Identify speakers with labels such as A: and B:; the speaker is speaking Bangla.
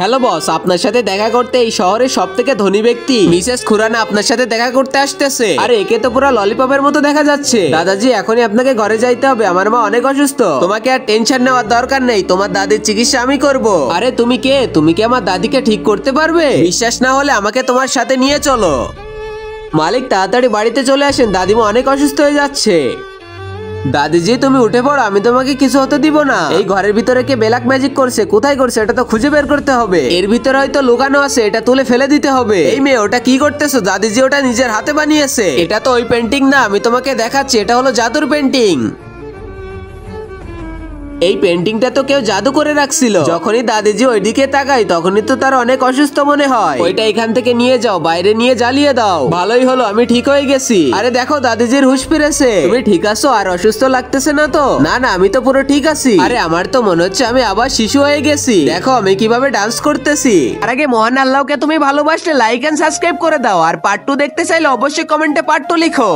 A: হ্যালো বস, আপনার সাথে দেখা করতে এই শহরের সবথেকে ধনী ব্যক্তি মিসেস খুরানা আপনার সাথে দেখা করতে আসতেছে। আরে একে তো পুরো ললিপপের মতো দেখা যাচ্ছে। দাদাজি এখনই আপনাকে ঘরে যাইতে হবে, আমার মা অনেক অসুস্থ। তোমাকে আর টেনশন নেওয়ার দরকার নেই, তোমার দাদির চিকিৎসা আমি করব। আরে তুমি কে? তুমি কি আমার দাদিকে ঠিক করতে পারবে? বিশ্বাস না হলে আমাকে তোমার সাথে নিয়ে চলো। মালিক তাড়াতাড়ি বাড়িতে চলে আসেন, দাদিমা অনেক অসুস্থ হয়ে যাচ্ছে। দাদিজি তুমি উঠে পড়ো, আমি তোমাকে কিছু হতে দিব না। এই ঘরের ভিতরে কে ব্ল্যাক ম্যাজিক করছে, কোথায় করছে এটা তো খুঁজে বের করতে হবে। এর ভিতরে হয়তো লুকানো আছে, এটা তুলে ফেলে দিতে হবে। এই মেয়ে ওটা কি করতেছো? দাদিজি ওটা নিজের হাতে বানিয়েছে। এটা তো ওই পেন্টিং না, আমি তোমাকে দেখাচ্ছি, এটা হলো জাদুর পেন্টিং। এই পেন্টিংটা তো কেউ জাদু করে রাখছিল। যখনই দাদিজি ওইদিকে তাকাই তখনই তো তার অনেক অসুস্থ মনে হয়। ওইটা এখান থেকে নিয়ে যাও, বাইরে নিয়ে জ্বালিয়ে দাও। ভালোই হলো, আমি ঠিক হয়ে গেছি। আরে দেখো দাদিজির হুঁশ ফিরেছে। তুমি ঠিক আছো? আর অসুস্থ লাগতেছে না তো? না না, আমি তো পুরো ঠিক আছি। আরে আমার তো মনে হচ্ছে আমি আবার শিশু হয়ে গেছি। দেখো আমি কিভাবে ডান্স করতেছি। আর আগে মহান আল্লাহকে তুমি ভালোবাসলে লাইক এন্ড সাবস্ক্রাইব করে দাও। আর পার্ট 2 দেখতে চাইলে অবশ্যই কমেন্টে পার্ট 2 লিখো।